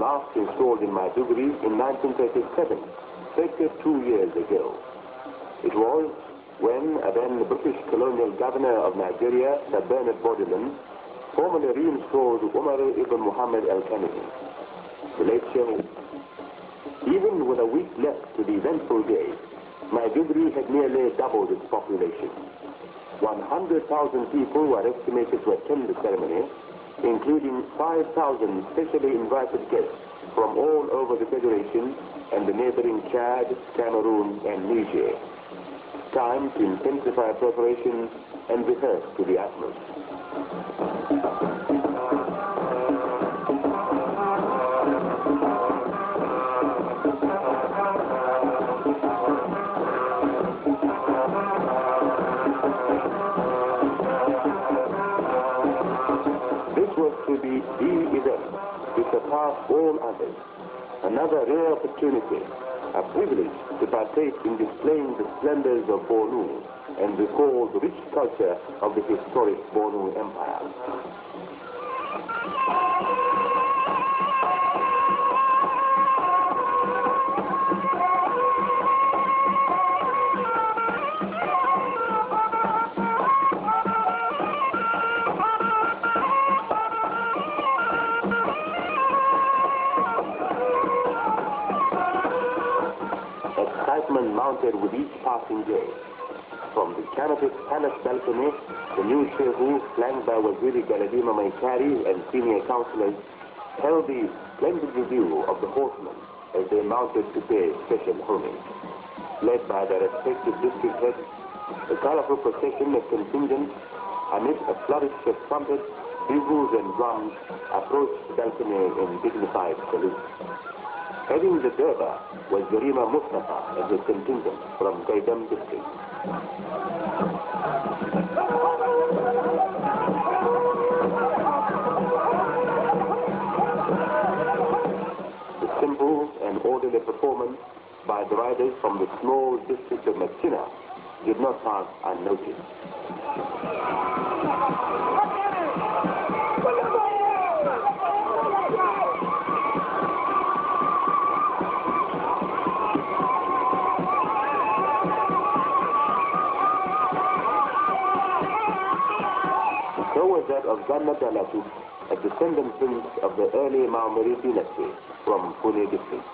last installed in Maiduguri in 1937, 32 years ago. It was when then British colonial governor of Nigeria, Sir Bernard Bordelon, formally reinstalled Umar ibn Muhammad Elkanemi, the late Shehu. Even with a week left to the eventful day, Maiduguri had nearly doubled its population. 100,000 people were estimated to attend the ceremony, including 5,000 specially invited guests from all over the Federation and the neighboring Chad, Cameroon, and Niger. Time to intensify preparations and rehearse to the utmost. This was to be the event to surpass all others. Another rare opportunity, a privilege to partake in displaying the splendors of Bornu and recall the rich culture of the historic Bornu Empire. Excitement mounted with each passing day. From the canopied palace balcony, the new Shehu, flanked by Waziri Galadima Maikari and senior councillors, held the splendid review of the horsemen as they mounted to pay special homage. Led by their respective district heads, the colorful procession of contingents, amid a flourish of trumpets, bugles and drums, approached the balcony in dignified salute. Heading the Garbai was Garima Mustafa and his contingent from Gaidam district. The simple and orderly performance by the riders from the small district of Messina did not pass unnoticed. So was that of Zanna Dalatu, a descendant prince of the early Maumeri dynasty from Pune district.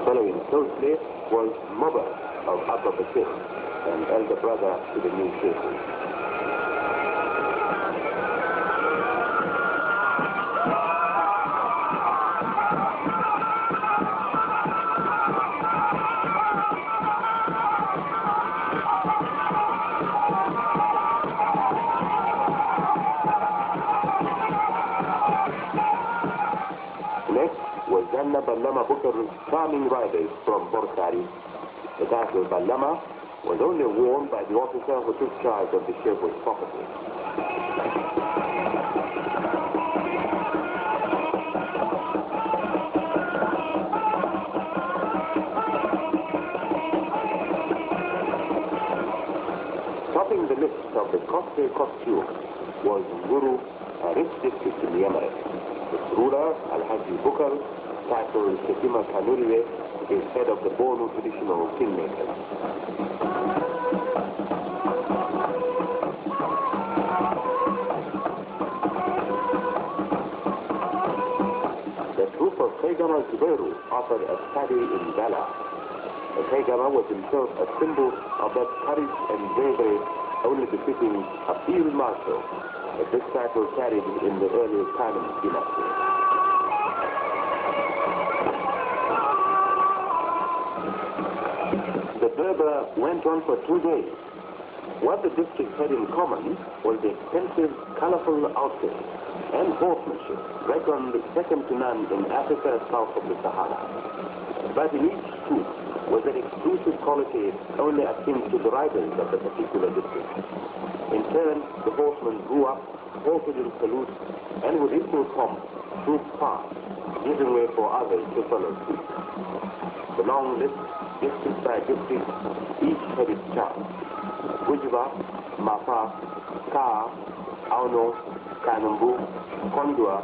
Following closely was Mobar of Abubakar, an elder brother to the new Shehu. Zanna Ballama Bukar's charming riders from Borsari. The title Ballama was only worn by the officer who took charge of the Shehu's property. Topping the list of the costly costume was Guru, a rich district in the Emirates. Its ruler, Al-Haji Bukar, titled Shetima Kanuriye, is head of the Bornu traditional kingmakers. The troop of Khaygama Zubairu offered a study in valor. The Khaygama was himself a symbol of that courage and bravery only befitting a field marshal, as this title carried in the early Kanem dynasty. The Berber went on for 2 days. What the districts had in common was the expensive, colorful outfit and horsemanship, reckoned second to none in Africa south of the Sahara. But in each troop was an exclusive quality only akin to the riders of the particular district. In turn, the horsemen grew up, halted in salute, and with equal pomp, trooped past, giving way for others to follow suit. The long list, district by district, each had its charm. Gujiba, Mafa, Ka, Auno, Kanumbu, Kondua,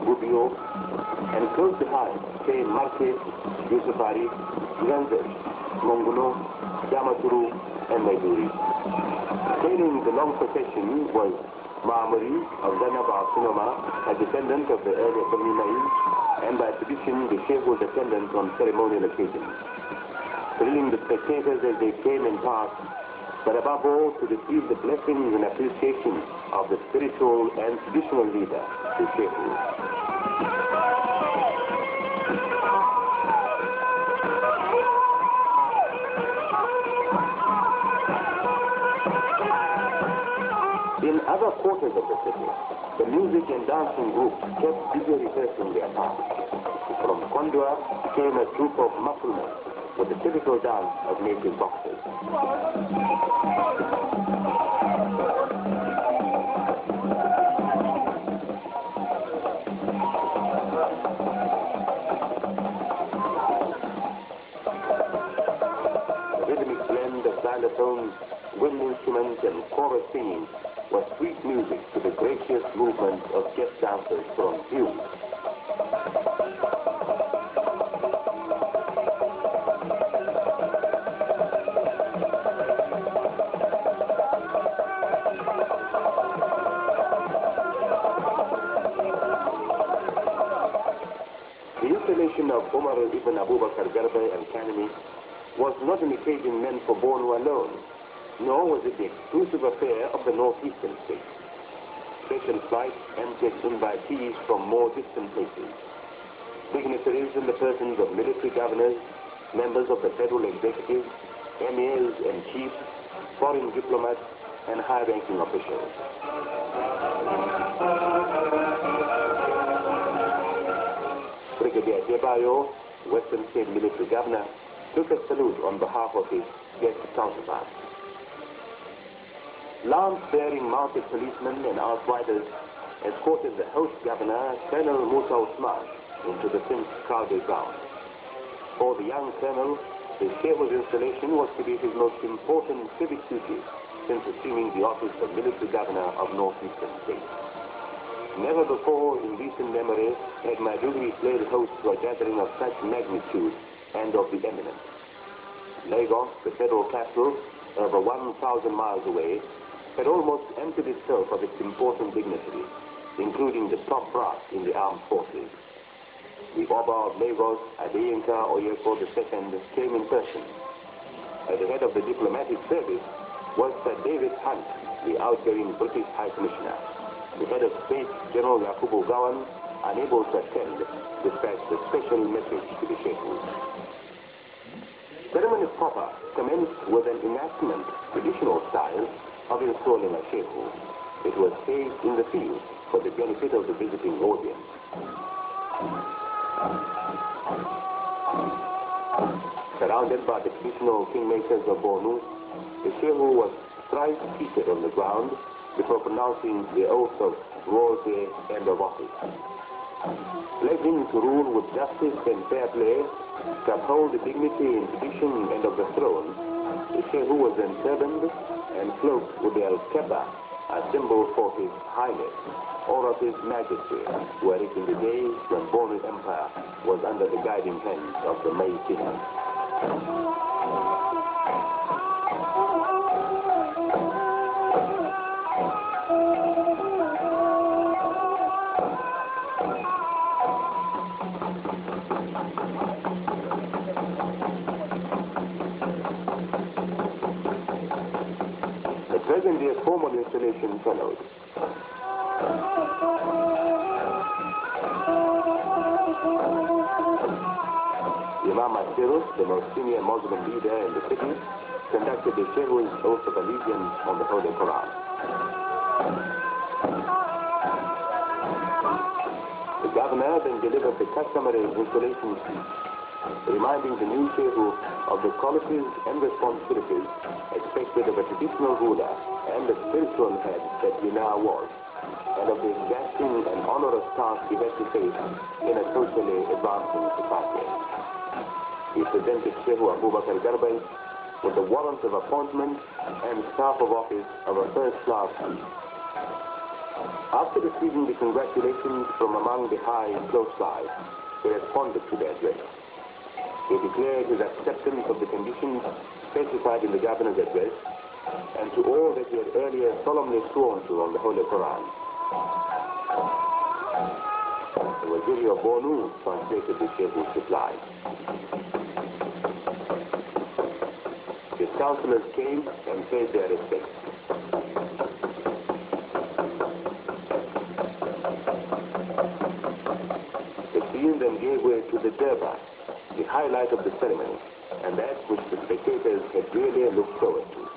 Gubio, and close behind came Marquez, Yusufari, Ganzes, Monguno, Yamaturu, and Maiduri. Trailing the long procession was Maamuri of Zanaba Sinoma, a descendant of the earlier Bani, and by tradition the Sheikh was attendant on ceremonial occasions, thrilling the spectators as they came and passed, but above all to receive the blessings and appreciation of the spiritual and traditional leader, the Shehu. In other quarters of the city, the music and dancing groups kept busy rehearsing their parts. From Kondua came a troop of Muslims with the typical dance of native boxers. The rhythmic blend of xylophones, wind instruments, and chorus singing was sweet music to the gracious movement of guest dancers from view. The installation of Umar ibn Abubakar Garbai Elkanemi was not an occasion meant for Bornu alone, nor was it the exclusive affair of the northeastern states. Special flights emptied invitees from more distant places. Dignitaries in the persons of military governors, members of the federal executive, emirs and chiefs, foreign diplomats, and high-ranking officials. Brigadier Debayo, Western State Military Governor, took a salute on behalf of his guest counterparts. Lance-bearing mounted policemen and outriders escorted the host governor, Colonel Musa Usman, into the since crowded ground. For the young colonel, the Shehu's installation was to be his most important civic duty since assuming the office of military governor of northeastern states. Never before in recent memory had Maiduguri played host to a gathering of such magnitude and of the eminent. Lagos, the federal capital, over 1,000 miles away, had almost emptied itself of its important dignitaries, including the top brass in the armed forces. The Oba of Lagos, Adeyinka Oyeko II, came in person. At the head of the diplomatic service was Sir David Hunt, the outgoing British High Commissioner. The head of state, General Yakubu Gawan, unable to attend, dispatched a special message to the Shehu. Ceremony proper commenced with an enactment, traditional style, of installing a Shehu. It was staged in the field for the benefit of the visiting audience. Surrounded by the traditional kingmakers of Bornu, the Shehu was thrice seated on the ground before pronouncing the oath of royalty and of office. Pledging to rule with justice and fair play, to uphold the dignity and tradition and of the throne, the Shehu was then turbaned and cloaked with the Al-Keba, a symbol for his highness, or of his majesty, were it in the days when Bornu Empire was under the guiding hand of the May king. Presently, a formal installation followed. Imam Asirus, the most senior Muslim leader in the city, conducted the Shehu's oath of allegiance on the Holy Quran. The governor then delivered the customary installation speech, reminding the new Shehu of the qualities and responsibilities expected of a traditional ruler and the spiritual head that he now was, and of the exacting and onerous task he had to face in a socially advancing society. He presented Shehu Abubakar Garbai with the warrant of appointment and staff of office of a first-class chief. After receiving the congratulations from among the high close by, he responded to their address. He declared his acceptance of the conditions specified in the governor's address and to all that he had earlier solemnly sworn to on the Holy Quran. The Waziri of Bornu translated the Shehu's reply. His councillors came and paid their respects. The scene then gave way to the Garbai, the highlight of the ceremony, and that which the spectators had really looked forward to.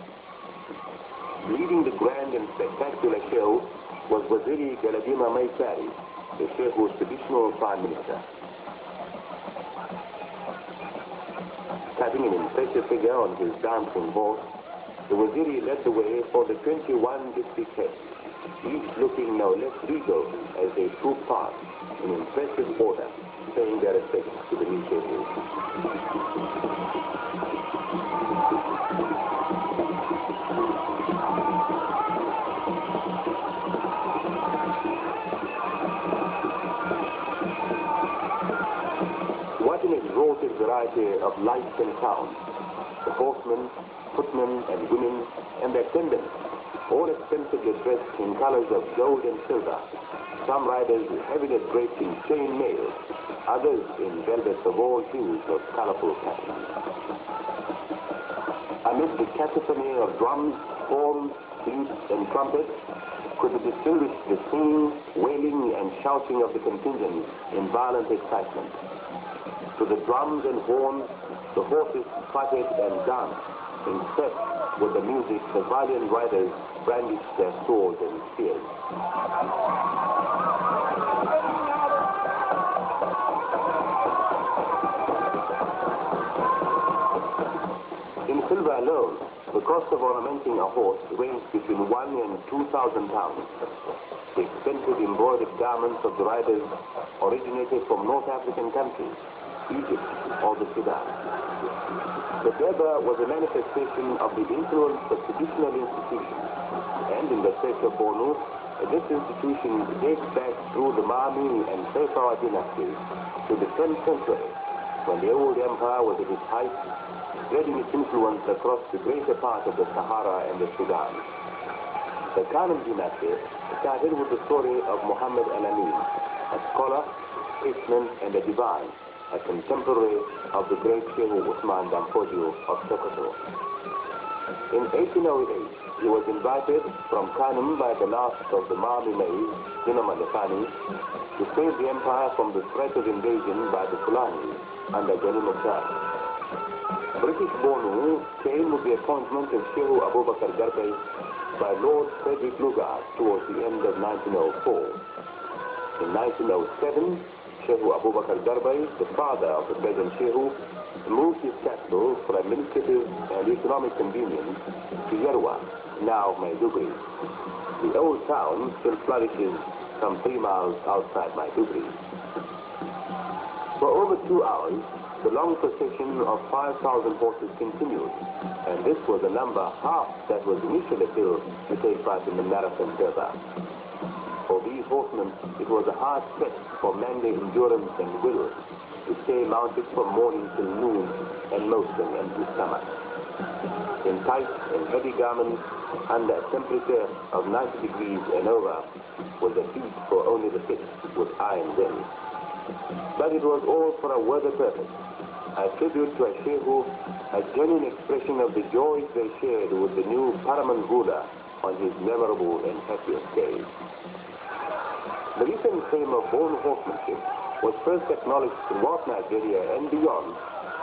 Leading the grand and spectacular show was Waziri Galadima Maisari, the Shehu's traditional prime minister. Cutting an impressive figure on his dancing horse, the Waziri led the way for the 21 district heads, each looking no less regal as they trooped past in impressive order, paying their respects to the new Shehu. What an exalted variety of lights and sounds. The horsemen, footmen, and women, and their attendants, all expensively dressed in colors of gold and silver. Some riders heavily draped in chain mail, others in velvets of all hues of colorful patterns. Amid the cacophony of drums, horns, flutes, and trumpets, could be distinguished the singing, wailing, and shouting of the contingents in violent excitement. To the drums and horns, the horses trotted and danced. In step with the music, the valiant riders brandished their swords and spears. In silver alone, the cost of ornamenting a horse ranged between 1,000 and 2,000 pounds. The expensive embroidered garments of the riders originated from North African countries, Egypt or the Sudan. The Garbai was a manifestation of the influence of traditional institutions, and in the state of Bornu, this institution dates back through the Mami and Sayfawa dynasties to the 10th century, when the old empire was at its height, spreading its influence across the greater part of the Sahara and the Sudan. The Khanum dynasty started with the story of Muhammad Al-Amin, a scholar, statesman, and a divine, a contemporary of the great Shehu Umar of Sokoto. In 1808, he was invited from Khanum by the last of the Mami Mays, Al-Amin, to save the empire from the threat of invasion by the Fulani under Gani Mukhtar. British Bornu came with the appointment of Shehu Abubakar Garbai by Lord Frederick Lugard towards the end of 1904. In 1907, Shehu Abubakar Garbai, the father of the present Shehu, moved his capital for administrative and economic convenience to Yarwa, now Maiduguri. The old town still flourishes some 3 miles outside Maiduguri. For over 2 hours, the long procession of 5,000 horses continued, and this was a number half that was initially built to take part in the marathon Garbai. For these horsemen, it was a hard test for manly endurance and will to stay mounted from morning till noon and most an empty stomach. In tight and heavy garments, under a temperature of 90 degrees and over, was a feat for only the fit with iron will. But it was all for a worthy purpose, a tribute to a Shehu, a genuine expression of the joys they shared with the new paramount ruler on his memorable and happiest days. The recent fame of Bornu horsemanship was first acknowledged throughout Nigeria and beyond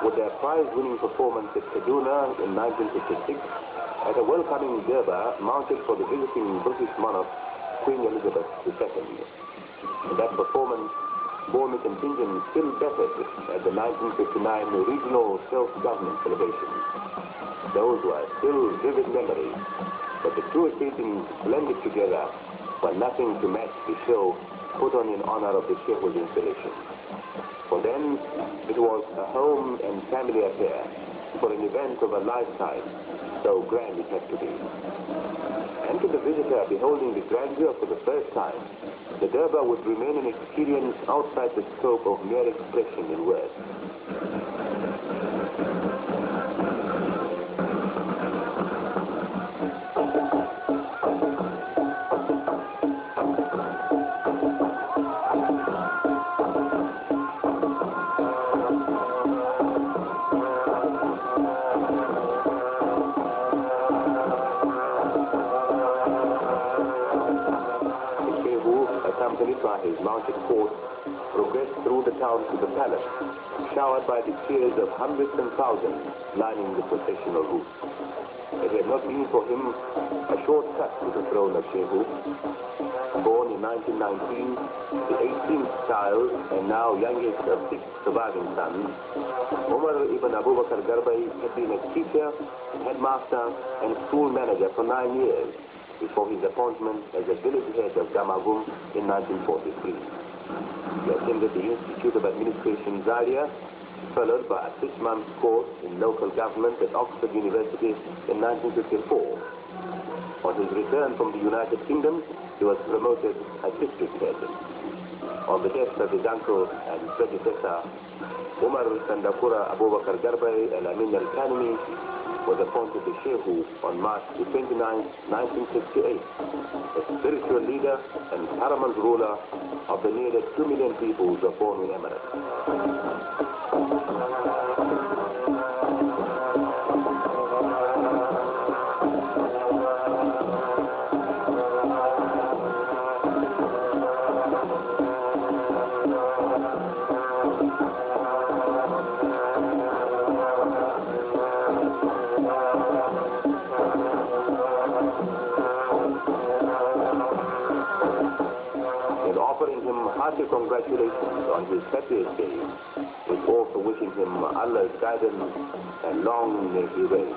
with their prize-winning performance at Kaduna in 1956 at a welcoming Garbai mounted for the visiting British monarch, Queen Elizabeth II. In that performance, Bornu contingent still bettered at the 1959 regional self-government celebrations. Those were still vivid memories, but the two occasions blended together were nothing to match the show put on in honor of the Shehu's installation. For them, it was a home and family affair, for an event of a lifetime, so grand it had to be. And to the visitor beholding the grandeur for the first time, the Garbai would remain an experience outside the scope of mere expression in words. Accompanied by his mounted force, progressed through the town to the palace, showered by the cheers of hundreds and thousands lining the processional route. It had not been for him a short cut to the throne of Shehu. Born in 1919, the 18th child and now youngest of 6 surviving sons, Umar ibn Abubakar Garbai had been a teacher, headmaster, and school manager for 9 years before his appointment as a village head of Damagum in 1943. He attended the Institute of Administration Zaria, followed by a 6-month course in local government at Oxford University in 1954. On his return from the United Kingdom, he was promoted as district head. On the death of his uncle and predecessor, Umar Sandakura Abubakar Garbai Al-Amin Elkanemi was appointed the Shehu on March 29, 1968, a spiritual leader and paramount ruler of the nearly 2 million people of the Bornu Emirate. Offering him hearty congratulations on his 30th day, is also wishing him Allah's guidance and long may he reign.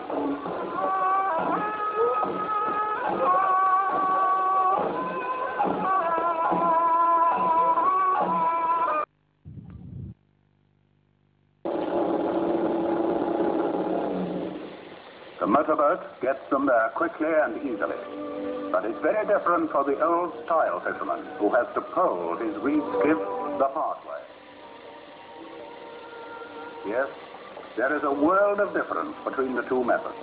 The motorboat gets them there quickly and easily. But it's very different for the old-style fisherman who has to pole his reed skiff the hard way. Yes, there is a world of difference between the two methods.